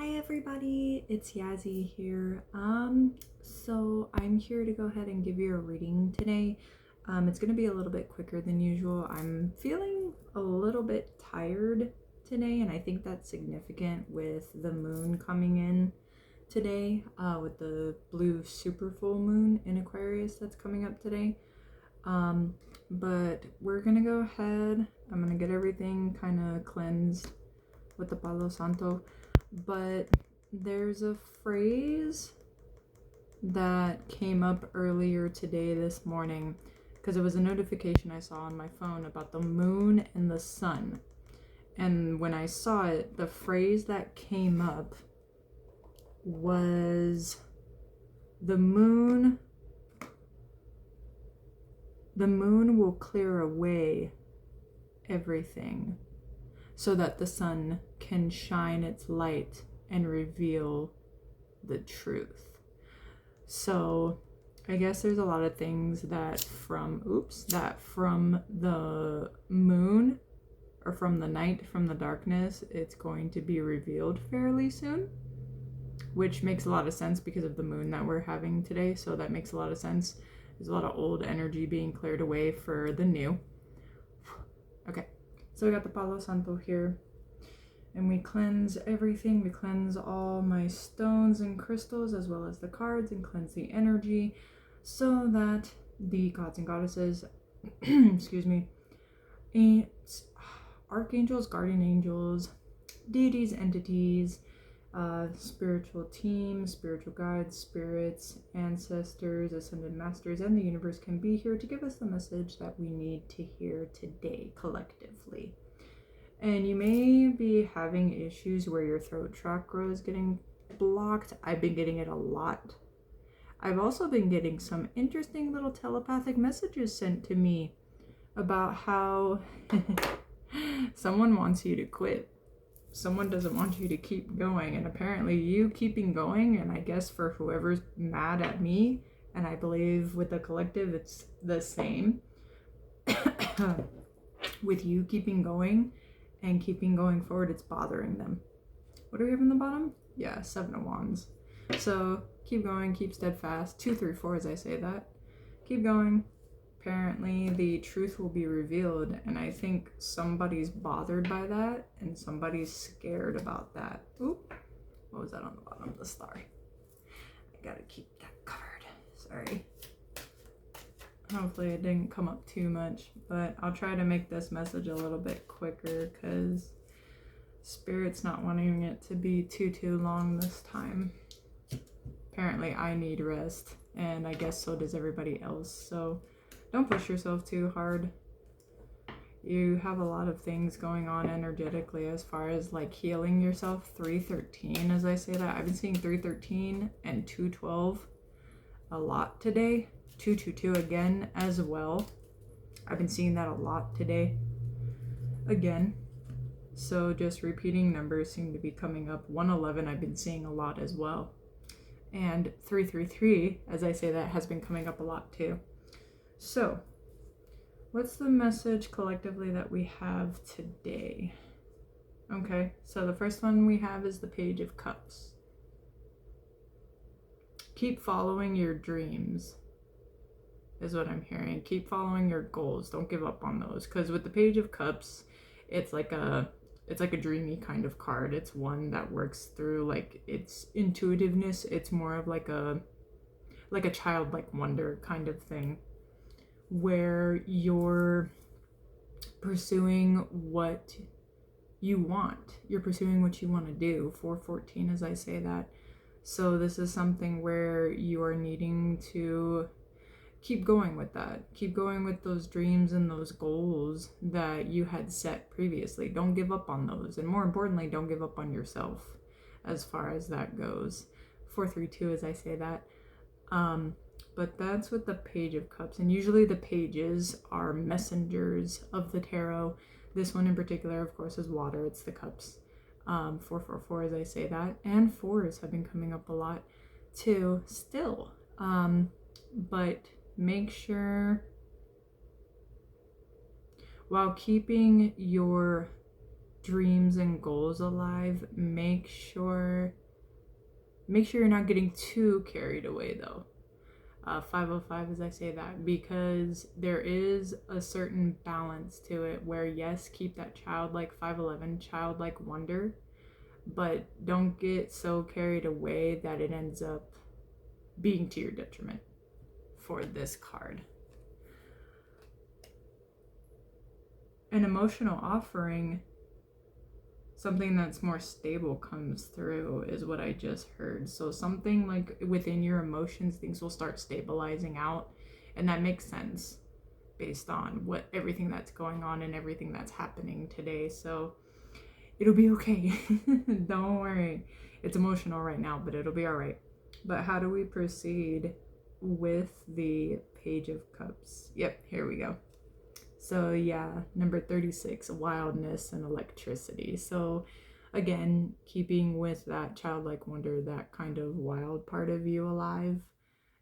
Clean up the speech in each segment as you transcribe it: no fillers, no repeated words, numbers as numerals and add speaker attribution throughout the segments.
Speaker 1: Hi everybody, it's Yazzie here. So I'm here to go ahead and give you a reading today. It's gonna be a little bit quicker than usual. I'm feeling a little bit tired today, and I think that's significant with the moon coming in today, with the blue super full moon in Aquarius that's coming up today. But we're gonna go ahead. I'm gonna get everything kind of cleansed with the Palo Santo. But there's a phrase that came up earlier today, this morning, because it was a notification I saw on my phone about the moon and the sun. And when I saw it, the phrase that came up was the moon will clear away everything so that the sun can shine its light and reveal the truth. So I guess there's a lot of things that from the moon, or from the night, from the darkness, it's going to be revealed fairly soon, which makes a lot of sense because of the moon that we're having today. So that makes a lot of sense. There's a lot of old energy being cleared away for the new. Okay, so I got the Palo Santo here, and we cleanse everything. We cleanse all my stones and crystals as well as the cards, and cleanse the energy so that the gods and goddesses, excuse me, archangels, guardian angels, deities, entities, spiritual teams, spiritual guides, spirits, ancestors, ascended masters, and the universe can be here to give us the message that we need to hear today collectively. And you may be having issues where your throat chakra is getting blocked. I've been getting it a lot. I've also been getting some interesting little telepathic messages sent to me about how someone wants you to quit. Someone doesn't want you to keep going, and apparently you keeping going, and I guess for whoever's mad at me, and I believe with the collective it's the same, with you keeping going and keeping going forward, it's bothering them. What do we have in the bottom? Yeah, 7 of Wands. So keep going, keep steadfast. 2, 3, 4 as I say that. Keep going. Apparently the truth will be revealed, and I think somebody's bothered by that and somebody's scared about that. Oop, what was that on the bottom? The star. I gotta keep that covered. Sorry. Hopefully it didn't come up too much, but I'll try to make this message a little bit quicker because Spirit's not wanting it to be too long this time. Apparently I need rest, and I guess so does everybody else, so don't push yourself too hard. You have a lot of things going on energetically as far as like healing yourself. 313 as I say that. I've been seeing 313 and 212 a lot today. 222 again as well. I've been seeing that a lot today again. So just repeating numbers seem to be coming up. 111 I've been seeing a lot as well. And 333, as I say that, has been coming up a lot too. So, what's the message collectively that we have today? Okay, so the first one we have is the Page of Cups. Keep following your dreams, is what I'm hearing. Keep following your goals. Don't give up on those. Because with the Page of Cups, it's like a dreamy kind of card. It's one that works through like its intuitiveness. It's more of like a childlike wonder kind of thing, where you're pursuing what you want. You're pursuing what you want to do. 414 as I say that. So this is something where you are needing to keep going with that. Keep going with those dreams and those goals that you had set previously. Don't give up on those. And more importantly, don't give up on yourself as far as that goes. 432 as I say that. But that's with the Page of Cups. And usually the pages are messengers of the tarot. This one in particular, of course, is water. It's the cups. 444 as I say that. And 4s have been coming up a lot too still. But make sure, while keeping your dreams and goals alive, make sure you're not getting too carried away though. 505 as I say that, because there is a certain balance to it where yes, keep that childlike 511 childlike wonder, but don't get so carried away that it ends up being to your detriment for this card. An emotional offering, something that's more stable comes through, is what I just heard. So something like within your emotions, things will start stabilizing out, and that makes sense based on what everything that's going on and everything that's happening today. So it'll be okay. Don't worry. It's emotional right now, but it'll be all right. But how do we proceed with the Page of Cups? Yep, here we go. So yeah, number 36, wildness and electricity. So again, keeping with that childlike wonder, that kind of wild part of you alive,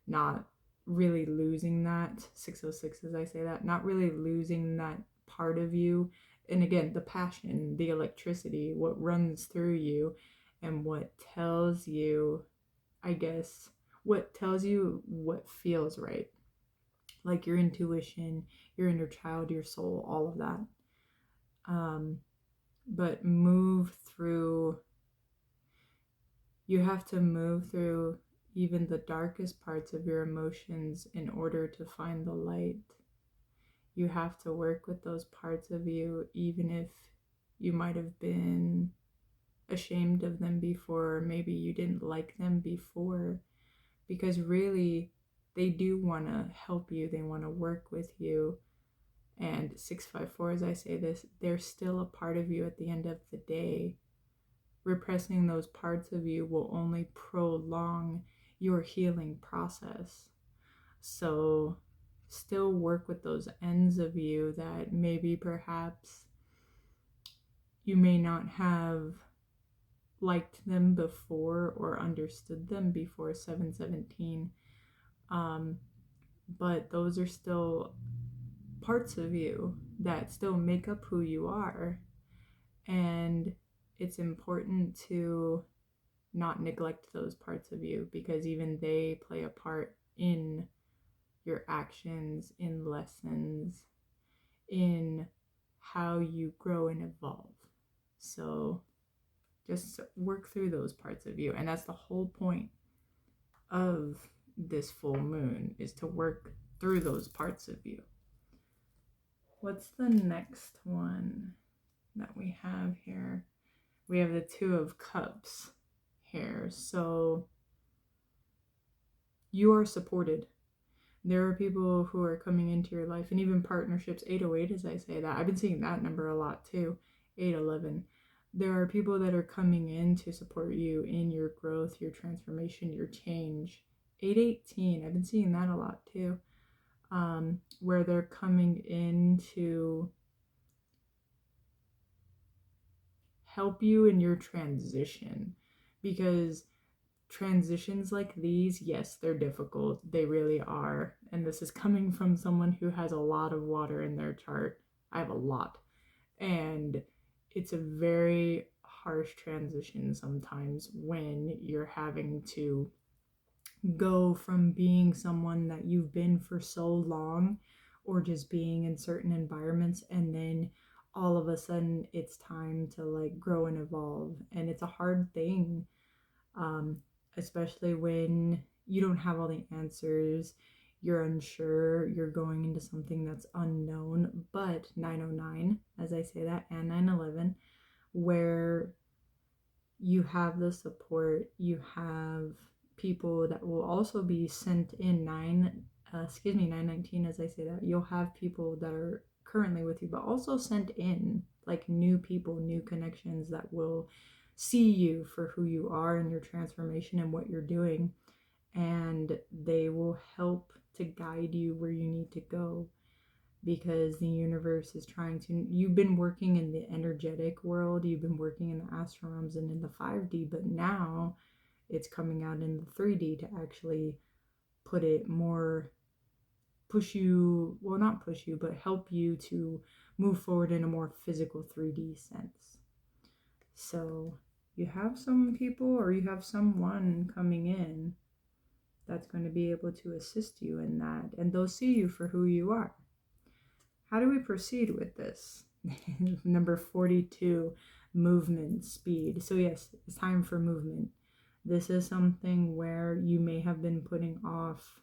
Speaker 1: not really losing that. 606 as I say that, not really losing that part of you. And again, the passion, the electricity, what runs through you and what tells you, I guess, what tells you what feels right. Like your intuition, your inner child, your soul, all of that. But move through, you have to move through even the darkest parts of your emotions in order to find the light. You have to work with those parts of you, even if you might have been ashamed of them before, or maybe you didn't like them before, because really they do want to help you, they want to work with you. And 654, as I say this, they're still a part of you at the end of the day. Repressing those parts of you will only prolong your healing process. So still work with those ends of you that maybe perhaps you may not have liked them before or understood them before 717. But those are still parts of you that still make up who you are. And it's important to not neglect those parts of you, because even they play a part in your actions, in lessons, in how you grow and evolve. So just work through those parts of you. And that's the whole point of this full moon, is to work through those parts of you. What's the next one that we have here? We have the Two of Cups here. So you are supported. There are people who are coming into your life, and even partnerships. 808, as I say that. I've been seeing that number a lot too. 811. There are people that are coming in to support you in your growth, your transformation, your change. 818. I've been seeing that a lot too. Where they're coming in to help you in your transition, because transitions like these, yes, they're difficult. They really are. And this is coming from someone who has a lot of water in their chart. I have a lot. And it's a very harsh transition sometimes when you're having to go from being someone that you've been for so long, or just being in certain environments, and then all of a sudden it's time to like grow and evolve. And it's a hard thing, especially when you don't have all the answers, you're unsure, you're going into something that's unknown. But 909, as I say that, and 911, where you have the support, you have people that will also be sent in. 919, as I say that, you'll have people that are currently with you, but also sent in, like new people, new connections that will see you for who you are and your transformation and what you're doing, and they will help to guide you where you need to go, because the universe is trying to, you've been working in the energetic world, you've been working in the astral realms and in the 5D, but now it's coming out in the 3D to actually put it more, push you, well, not push you, but help you to move forward in a more physical 3D sense. So you have some people or you have someone coming in that's going to be able to assist you in that, and they'll see you for who you are. How do we proceed with this? Number 42, movement speed. So yes, it's time for movement. This is something where you may have been putting off,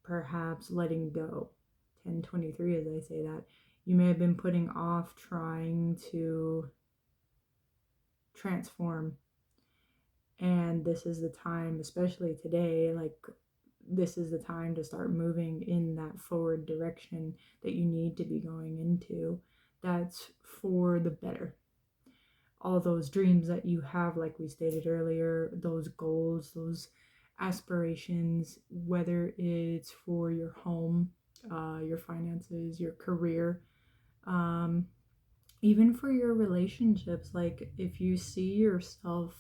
Speaker 1: perhaps letting go. 1023, as I say that, you may have been putting off trying to transform. And this is the time, especially today, like this is the time to start moving in that forward direction that you need to be going into. That's for the better. All those dreams that you have, like we stated earlier, those goals, those aspirations, whether it's for your home, your finances, your career, even for your relationships. Like if you see yourself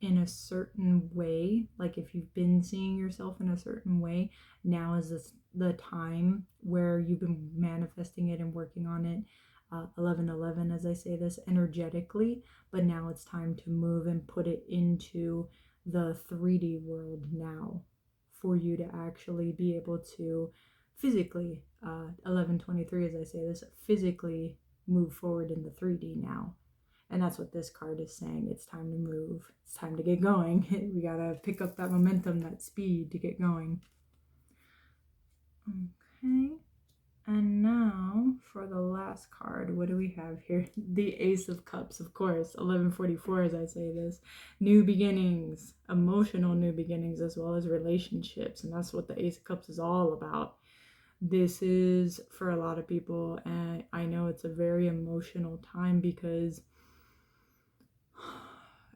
Speaker 1: in a certain way, like if you've been seeing yourself in a certain way, now is the time where you've been manifesting it and working on it. 1111, as I say this, energetically, but now it's time to move and put it into the 3D world now for you to actually be able to physically, 1123, as I say this, physically move forward in the 3D now. And that's what this card is saying. It's time to move. It's time to get going. We gotta pick up that momentum, that speed to get going. Okay. And now for the last card, what do we have here? The Ace of Cups, of course. 1144, as I say this. New beginnings, emotional new beginnings, as well as relationships. And that's what the Ace of Cups is all about. This is for a lot of people, and I know it's a very emotional time because,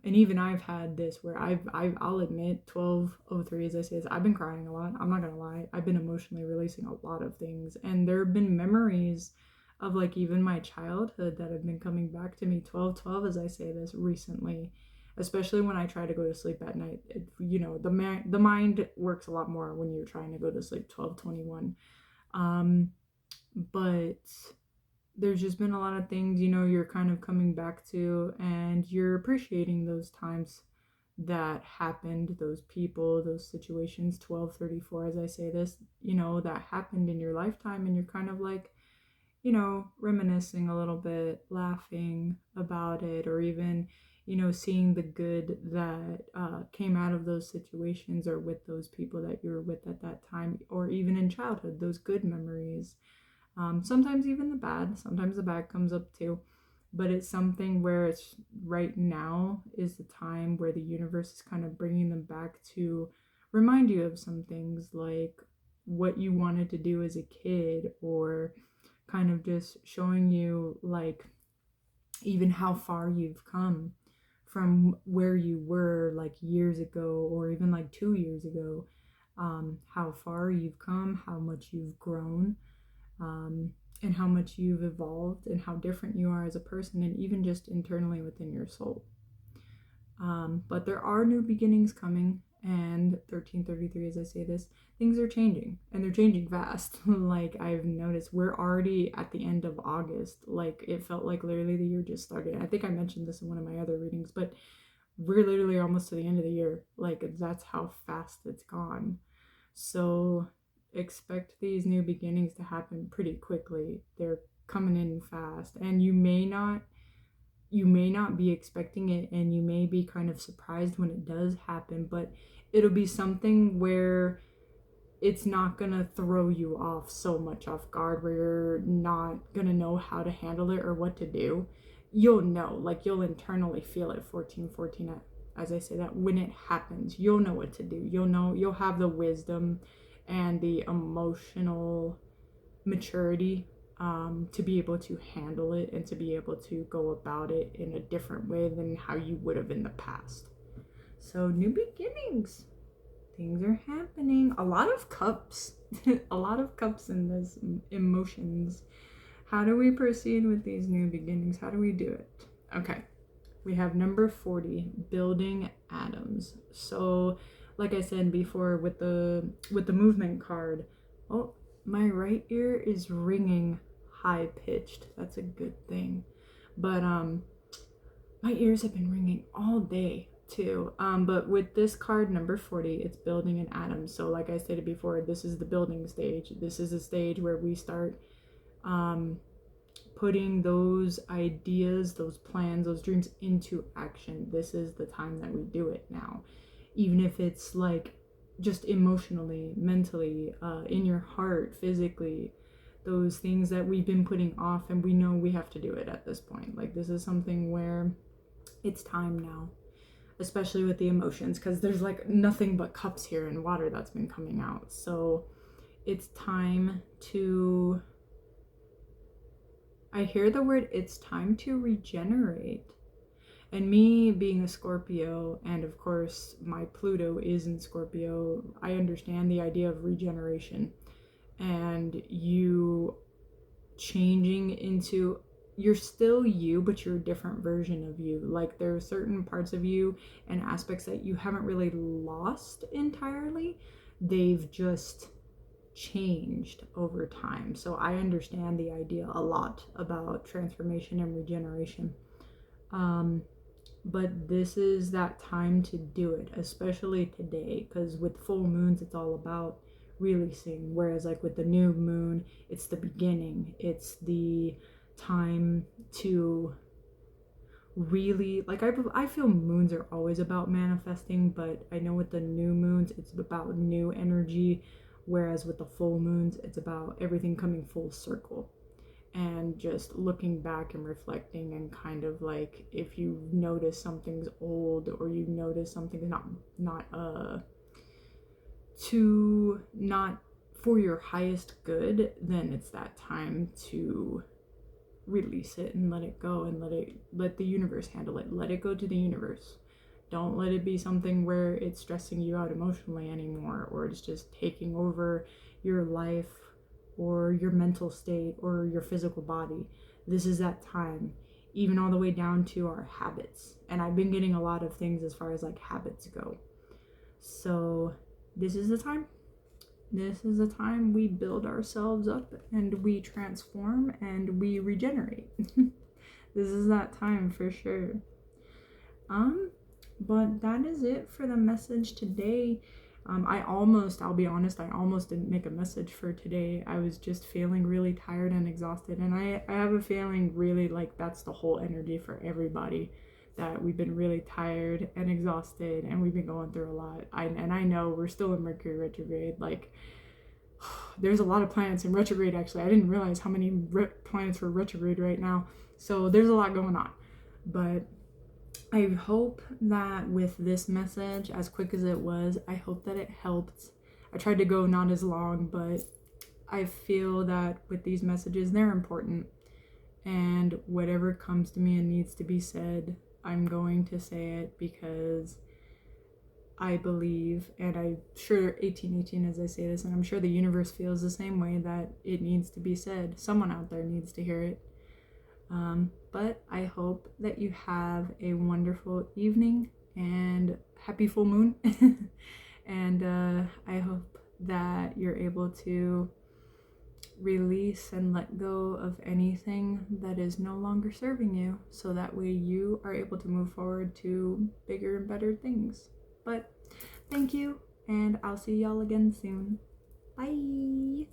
Speaker 1: and even I've had this where I'll admit, 1203, as I say this, I've been crying a lot. I'm not gonna lie. I've been emotionally releasing a lot of things, and there have been memories of like even my childhood that have been coming back to me. 1212, as I say this, recently, especially when I try to go to sleep at night. The mind works a lot more when you're trying to go to sleep. 1221. But there's just been a lot of things, you're kind of coming back to, and you're appreciating those times that happened, those people, those situations. 1234, as I say this, that happened in your lifetime, and you're kind of like, reminiscing a little bit, laughing about it, or even, seeing the good that came out of those situations or with those people that you were with at that time, or even in childhood, those good memories. Sometimes even the bad. Sometimes the bad comes up too. But it's something where it's right now is the time where the universe is kind of bringing them back to remind you of some things, like what you wanted to do as a kid, or kind of just showing you like even how far you've come from where you were like years ago, or even like 2 years ago. How far you've come, how much you've grown, and how much you've evolved, and how different you are as a person, and even just internally within your soul. But there are new beginnings coming, and 1333, as I say this, things are changing, and they're changing fast. Like I've noticed, we're already at the end of August. Like it felt like literally the year just started. I think I mentioned this in one of my other readings, but we're literally almost to the end of the year. Like that's how fast it's gone. So expect these new beginnings to happen pretty quickly. They're coming in fast, and you may not be expecting it, and you may be kind of surprised when it does happen, but it'll be something where it's not gonna throw you off so much off guard where you're not gonna know how to handle it or what to do. You'll know, like you'll internally feel it. 1414, as I say that, when it happens, you'll know what to do. You'll have the wisdom and the emotional maturity to be able to handle it, and to be able to go about it in a different way than how you would have in the past. So new beginnings, things are happening. A lot of cups. A lot of cups in this, emotions. How do we proceed with these new beginnings? How do we do it? Okay, we have number 40, building atoms. So like I said before with the movement card, oh, my right ear is ringing high pitched. That's a good thing. But My ears have been ringing all day too. But with this card number 40, it's building an atom. So like I stated before, this is the building stage. This is a stage where we start putting those ideas, those plans, those dreams into action. This is the time that we do it now. Even if it's like just emotionally, mentally, in your heart, physically, those things that we've been putting off, and we know we have to do it at this point. Like, this is something where it's time now, especially with the emotions, because there's like nothing but cups here and water that's been coming out. So it's time to, I hear the word, it's time to regenerate. And me being a Scorpio, and of course my Pluto is in Scorpio, I understand the idea of regeneration and you changing into, you're still you, but you're a different version of you. Like, there are certain parts of you and aspects that you haven't really lost entirely. They've just changed over time. So I understand the idea a lot about transformation and regeneration. But this is that time to do it, especially today, because with full moons it's all about releasing, whereas like with the new moon, it's the beginning, it's the time to really, like, I feel moons are always about manifesting, but I know with the new moons it's about new energy, whereas with the full moons it's about everything coming full circle and just looking back and reflecting, and kind of like, if you notice something's old or you notice something's not for your highest good, then it's that time to release it and let it go, and let the universe handle it. Let it go to the universe. Don't let it be something where it's stressing you out emotionally anymore, or it's just taking over your life or your mental state or your physical body. This is that time, even all the way down to our habits. And I've been getting a lot of things as far as like habits go. So this is the time. This is the time we build ourselves up and we transform and we regenerate. This is that time for sure. But that is it for the message today. I'll be honest, I almost didn't make a message for today. I was just feeling really tired and exhausted, and I have a feeling really like that's the whole energy for everybody, that we've been really tired and exhausted and we've been going through a lot. I know we're still in Mercury retrograde. Like, there's a lot of planets in retrograde. Actually, I didn't realize how many planets were retrograde right now. So there's a lot going on. But I hope that with this message, as quick as it was, I hope that it helped. I tried to go not as long, but I feel that with these messages, they're important. And whatever comes to me and needs to be said, I'm going to say it, because I believe, and I'm sure 1818 as I say this, and I'm sure the universe feels the same way, that it needs to be said. Someone out there needs to hear it. But I hope that you have a wonderful evening and happy full moon. And I hope that you're able to release and let go of anything that is no longer serving you, so that way you are able to move forward to bigger and better things. But thank you, and I'll see y'all again soon. Bye.